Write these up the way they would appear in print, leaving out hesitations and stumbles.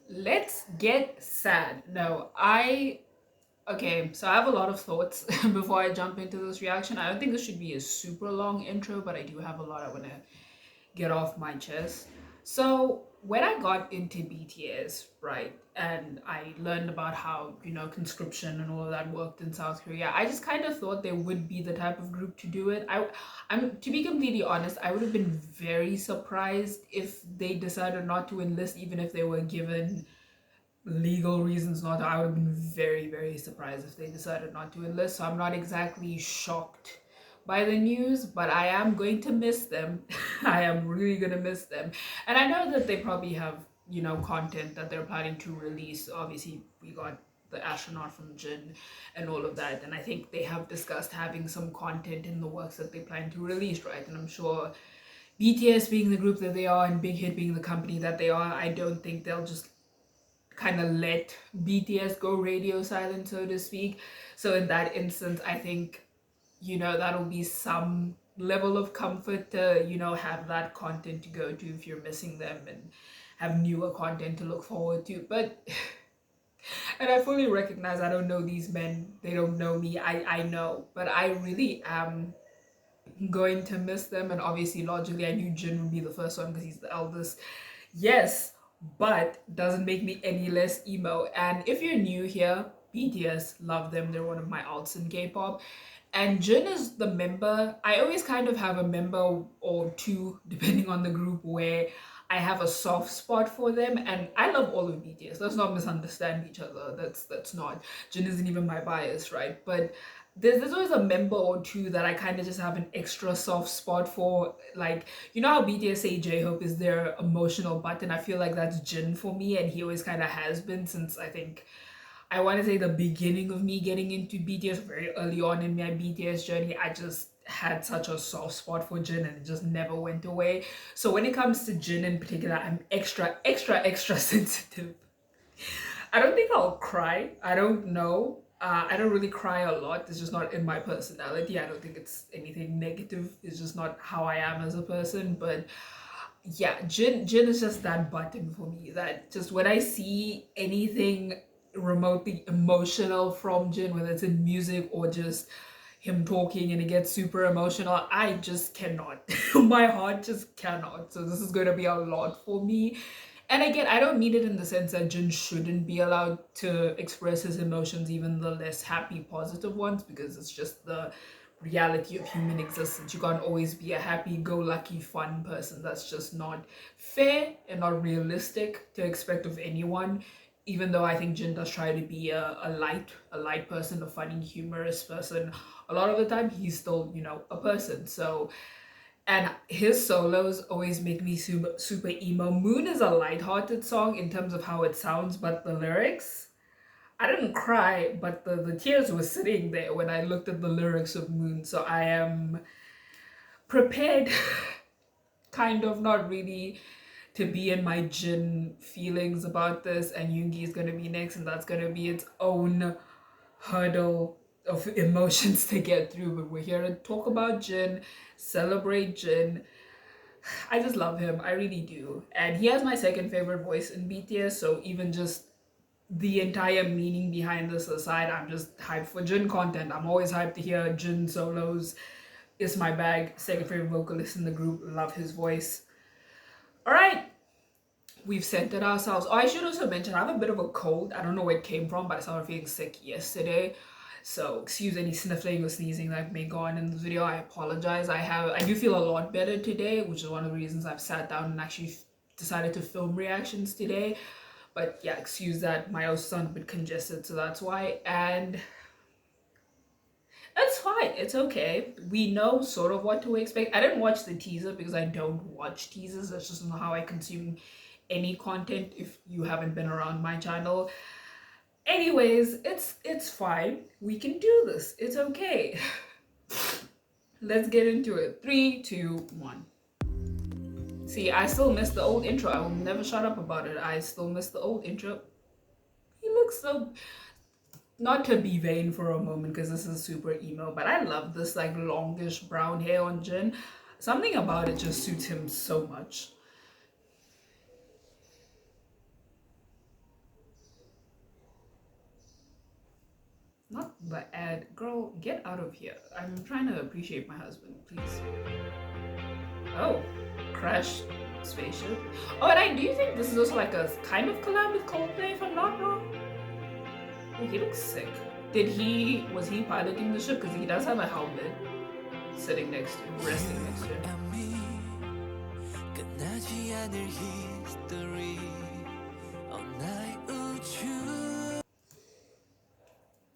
Let's get sad. No, okay, so I have a lot of thoughts before I jump into this reaction. I don't think this should be a super long intro, but I do have a lot I want to get off my chest. So when I got into BTS, right, and I learned about how, conscription and all of that worked in South Korea, I just kind of thought they would be the type of group to do it. I'm to be completely honest, I would have been very surprised if they decided not to enlist, even if they were given legal reasons not to. I would have been very, very surprised if they decided not to enlist. So I'm not exactly shocked by the news, but I am going to miss them. I am really gonna miss them. And I know that they probably have, content that they're planning to release. Obviously, we got the astronaut from Jin and all of that. And I think they have discussed having some content in the works that they plan to release, right? And I'm sure BTS being the group that they are and Big Hit being the company that they are, I don't think they'll just kind of let BTS go radio silent, so to speak. So in that instance, I think, that'll be some level of comfort to, have that content to go to if you're missing them and have newer content to look forward to. But and I fully recognize I don't know these men, they don't know me, I know, but I really am going to miss them. And obviously, logically, I knew Jin would be the first one because he's the eldest. Yes, but doesn't make me any less emo. And if you're new here, BTS, love them. They're one of my alts in K-pop. And Jin is the member. I always kind of have a member or two, depending on the group, where I have a soft spot for them. And I love all of BTS. Let's not misunderstand each other. That's not. Jin isn't even my bias, right? But there's always a member or two that I kind of just have an extra soft spot for. Like, you know how BTS say J-Hope is their emotional button? I feel like that's Jin for me, and he always kind of has been since I think, I want to say the beginning of me getting into BTS, very early on in my BTS journey. I just had such a soft spot for Jin and it just never went away. So when it comes to Jin in particular, I'm extra, extra, extra sensitive. I don't think I'll cry. I don't know. I don't really cry a lot. It's just not in my personality. I don't think it's anything negative. It's just not how I am as a person. But yeah, Jin is just that button for me. That just when I see anything remotely emotional from Jin, whether it's in music or just him talking and it gets super emotional, I just cannot. My heart just cannot. So this is going to be a lot for me. And again, I don't mean it in the sense that Jin shouldn't be allowed to express his emotions, even the less happy, positive ones, because it's just the reality of human existence. You can't always be a happy-go-lucky, fun person. That's just not fair and not realistic to expect of anyone. Even though I think Jin does try to be a light person, a funny, humorous person, a lot of the time he's still, a person. So, and his solos always make me super emo. Moon is a lighthearted song in terms of how it sounds, but the lyrics, I didn't cry, but the tears were sitting there when I looked at the lyrics of Moon. So I am prepared, kind of, not really, to be in my Jin feelings about this. And Yoongi is going to be next, and that's going to be its own hurdle of emotions to get through. But we're here to talk about Jin, celebrate Jin. I just love him. I really do. And he has my second favorite voice in BTS. So even just the entire meaning behind this aside, I'm just hyped for Jin content. I'm always hyped to hear Jin solos. It's my bag. Second favorite vocalist in the group. Love his voice. All right. We've centered ourselves. Oh, I should also mention I have a bit of a cold. I don't know where it came from, but I started feeling sick yesterday. So excuse any sniffling or sneezing that may go on in the video. I apologize. I do feel a lot better today, which is one of the reasons I've sat down and actually decided to film reactions today. But yeah, excuse that. My also sound a bit congested, so that's why. And that's fine. It's okay. We know sort of what to expect. I didn't watch the teaser because I don't watch teasers. That's just not how I consume any content if you haven't been around my channel. Anyways, it's fine. We can do this. It's okay. Let's get into it. 3, 2, 1. See, I still miss the old intro. I will never shut up about it. I still miss the old intro. He looks so... Not to be vain for a moment because this is super emo, but I love this like longish brown hair on Jin. Something about it just suits him so much. But Ed, girl, get out of here. I'm trying to appreciate my husband, please. Oh, crash spaceship. Oh, and I do think this is also like a kind of collab with Coldplay, if I'm not wrong. Oh, he looks sick. Was he piloting the ship? Because he does have a helmet sitting next to him, resting next to him.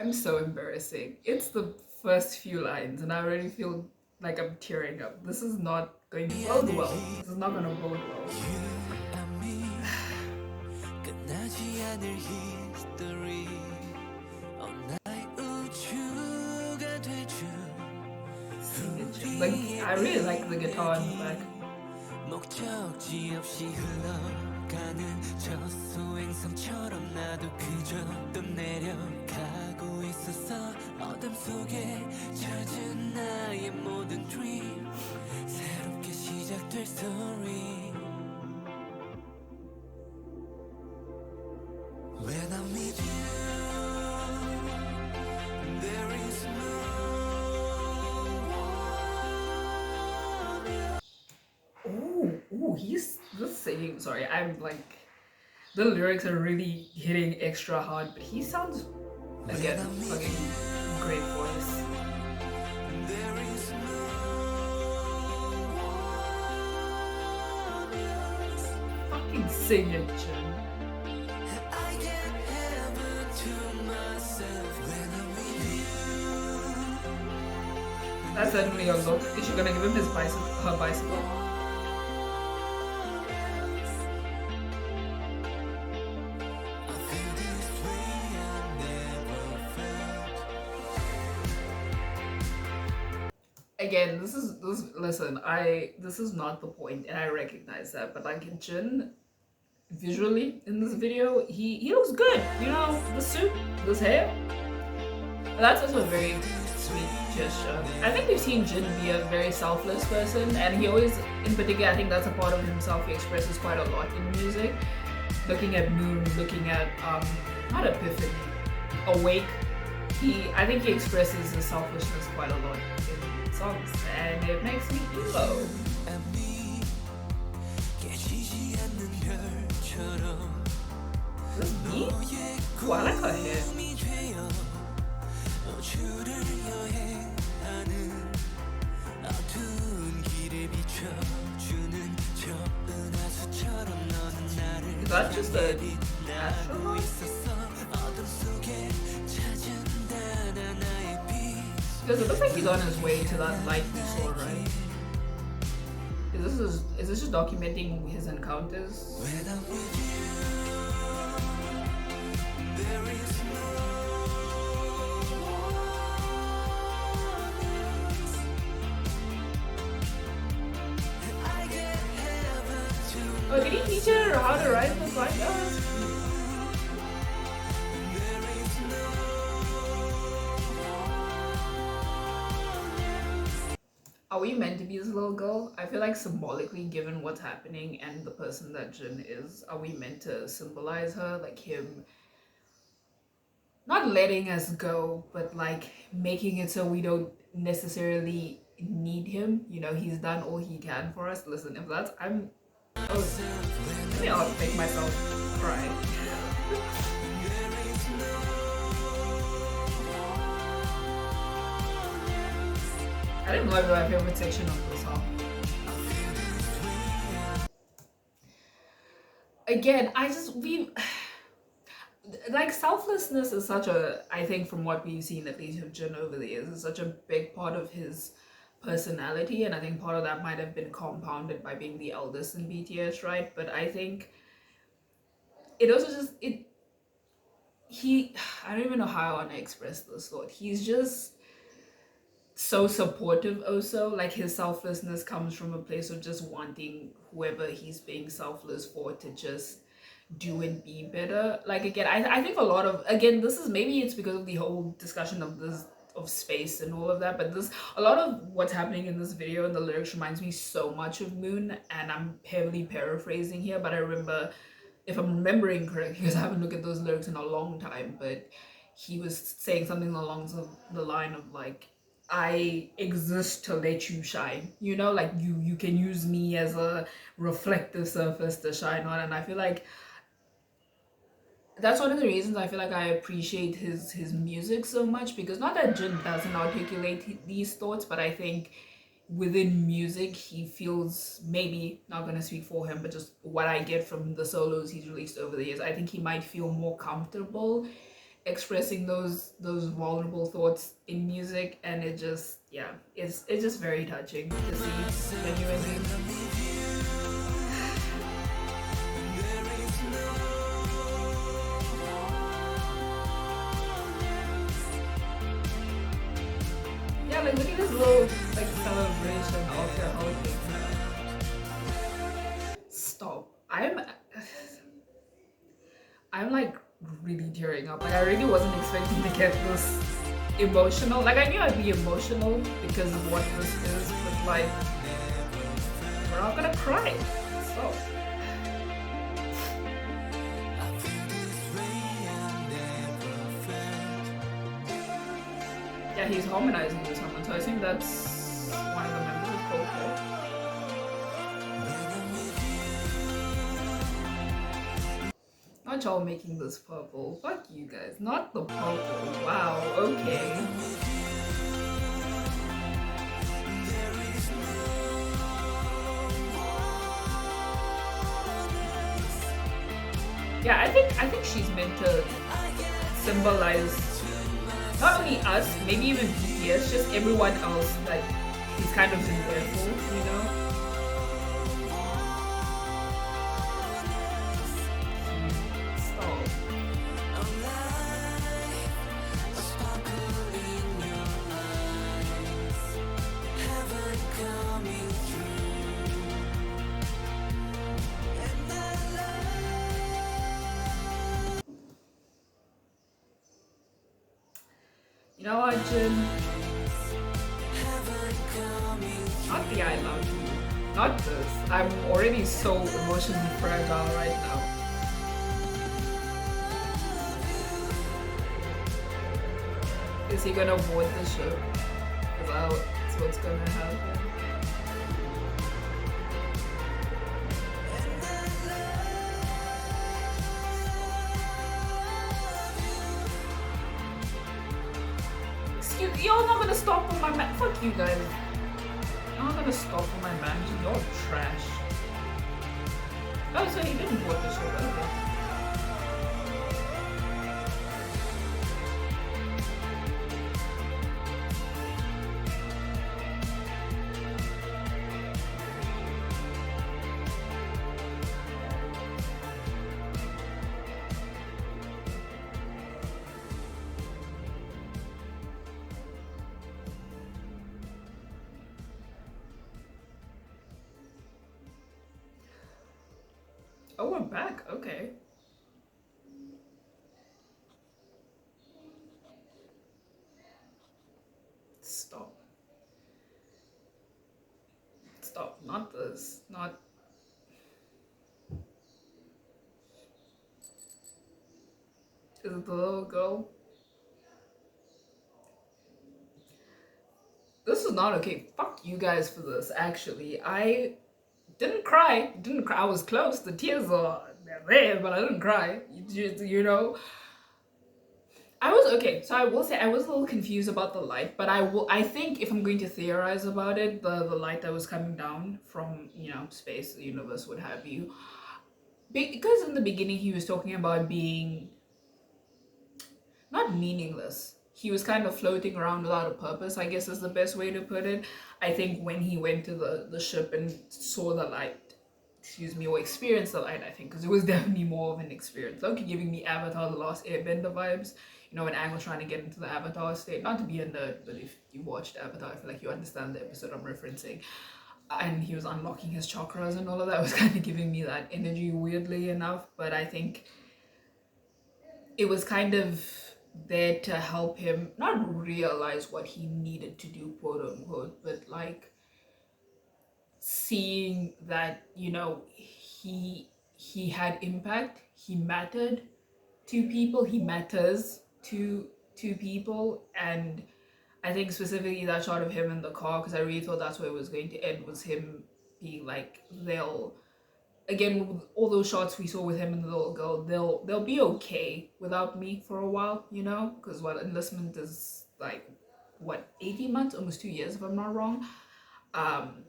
I'm so embarrassing. It's the first few lines, and I already feel like I'm tearing up. This is not going to bode well. This is not going to bode well. Like, I really like the guitar in the back. 가는 저 소행성처럼 나도 그저 또 내려가고 있었어 어둠 속에 젖은 나의 모든 dream 새롭게 시작될 story When I'm with you there is no one Oh, he's just singing. Sorry, I'm like, the lyrics are really hitting extra hard, but he sounds, again, fucking great voice. Fucking sing it, Jin. That's certainly a look. Is she gonna give him his bicycle, her bicycle? Again, this is not the point, and I recognize that, but like Jin, visually in this video, he looks good. You know, the suit, this hair. That's also a very sweet gesture. I think we've seen Jin be a very selfless person, and he always, in particular, I think that's a part of himself he expresses quite a lot in music. Looking at Moon, looking at not Epiphany, Awake. I think he expresses his selfishness quite a lot in songs, and it makes me emo. Is this me? Ooh, I like her hair. Is that just a astronaut? Because it looks like he's on his way to that light we saw, right? Is this just documenting his encounters? Oh, did he teach her how to ride the bike? Oh, that's cute. Are we meant to be this little girl? I feel like symbolically, given what's happening and the person that Jin is, are we meant to symbolize her? Like him not letting us go, but like making it so we don't necessarily need him. You know, he's done all he can for us. Listen, if that's, maybe I'll make myself cry. I didn't know my favorite section of the song. Again, like selflessness is such a, I think from what we've seen at least of Jin over the years, is such a big part of his personality, and I think part of that might have been compounded by being the eldest in BTS, right? But I think it also just I don't even know how I want to express this thought. He's just so supportive also. Like his selflessness comes from a place of just wanting whoever he's being selfless for to just do and be better. Like again, I think a lot of, again, this is, maybe it's because of the whole discussion of this, of space and all of that, but a lot of what's happening in this video and the lyrics reminds me so much of Moon, and I'm heavily paraphrasing here, but I remember, if I'm remembering correctly, because I haven't looked at those lyrics in a long time, but he was saying something along the line of like, I exist to let you shine, you know, like you can use me as a reflective surface to shine on. And I feel like that's one of the reasons I feel like I appreciate his music so much, because not that Jin doesn't articulate these thoughts, but I think within music he feels, maybe not going to speak for him, but just what I get from the solos he's released over the years, I think he might feel more comfortable expressing those vulnerable thoughts in music. And it just, yeah, it's just very touching to see genuinely. Yeah, like look at this little like celebration of their holiday. Stop. I'm like really tearing up. Like I really wasn't expecting to get this emotional. Like I knew I'd be emotional because of what this is, but like we're not gonna cry. So yeah, he's harmonizing with someone. So I think that's one of the members of Coco. Not y'all making this purple. Fuck you guys. Not the purple. Wow. Okay. Yeah, I think she's meant to symbolize not only us, maybe even BTS, just everyone else that he's kind of been there for, you know? Stop. You know what, Jin? Not the I love you. Not this. I'm already so emotionally fragile right now. Is he gonna board the ship? Because that's what's gonna happen. Excuse, y'all not gonna stop on my man. Fuck you guys. Y'all not gonna stop on my man. Y'all trash. Oh, so he didn't board the ship. Okay. Oh, we're back. Okay. Stop. Stop. Not this. Not. Is it the little girl? This is not okay. Fuck you guys for this, actually. I didn't cry. Didn't cry. I was close. The tears are there, but I didn't cry. You know? I was okay. So I will say I was a little confused about the light, but I think if I'm going to theorize about it, the light that was coming down from, you know, space, the universe, what have you. Because in the beginning he was talking about being not meaningless. He was kind of floating around without a purpose, I guess is the best way to put it. I think when he went to the ship and saw the light, excuse me, or experienced the light, I think, because it was definitely more of an experience. Loki giving me Avatar The Last Airbender vibes. You know, when Aang was trying to get into the Avatar state. Not to be a nerd, but if you watched Avatar, I feel like you understand the episode I'm referencing. And he was unlocking his chakras and all of that. It was kind of giving me that energy, weirdly enough. But I think it was kind of there to help him not realize what he needed to do, quote unquote, but like seeing that, you know, he had impact, he mattered to people, he matters two two people, and I think specifically that shot of him in the car, because I really thought that's where it was going to end, was him being like, they'll, again, with all those shots we saw with him and the little girl, they'll be okay without me for a while, you know, because what enlistment is like, what, 18 months, almost 2 years if I'm not wrong. um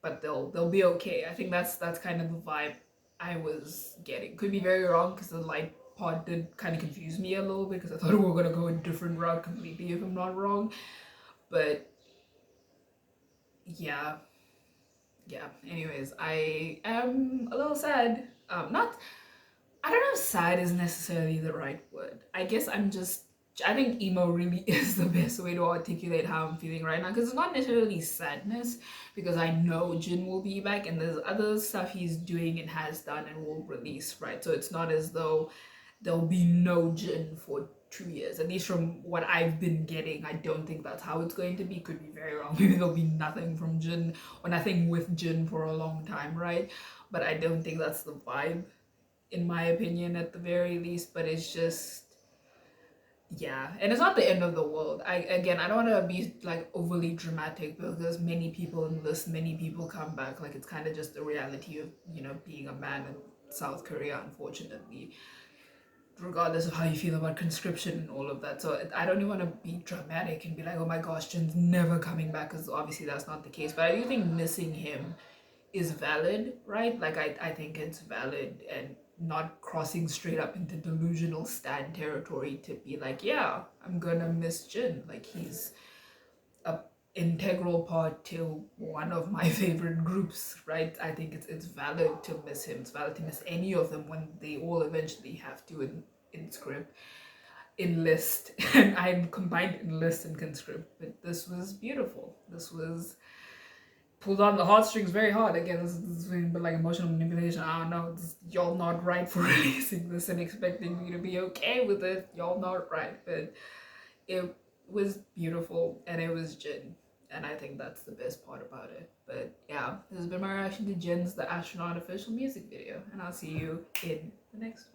but they'll be okay. I think that's kind of the vibe I was getting. Could be very wrong, because the light part did kind of confuse me a little bit, because I thought we were gonna go a different route completely if I'm not wrong. But yeah, yeah. Anyways, I am a little sad. Not, I don't know if sad is necessarily the right word. I guess I think emo really is the best way to articulate how I'm feeling right now, because it's not necessarily sadness, because I know Jin will be back and there's other stuff he's doing and has done and will release, right? So it's not as though there'll be no Jin for 2 years. At least from what I've been getting, I don't think that's how it's going to be. Could be very wrong. Maybe there'll be nothing from Jin or nothing with Jin for a long time, right? But I don't think that's the vibe, in my opinion, at the very least. But it's just, yeah, and it's not the end of the world. I don't want to be like overly dramatic, because many people enlist, many people come back. Like, it's kind of just the reality of, you know, being a man in South Korea, unfortunately, regardless of how you feel about conscription and all of that. So I don't even want to be dramatic and be like, oh my gosh, Jin's never coming back, because obviously that's not the case. But I do think missing him is valid, right? Like, I think it's valid, and not crossing straight up into delusional stan territory to be like, yeah, I'm gonna miss Jin. Like, he's a integral part to one of my favorite groups, right? I think it's valid to miss him. It's valid to miss any of them when they all eventually have to in script enlist. And I combined enlist and conscript, but this was beautiful. This was pulled on the heartstrings very hard. Again, this is but like emotional manipulation. I don't know. Y'all not right for releasing this and expecting me to be okay with it. Y'all not right, but it was beautiful and it was Jin, and I think that's the best part about it. But yeah, this has been my reaction to Jin's The Astronaut official music video, and I'll see you in the next one.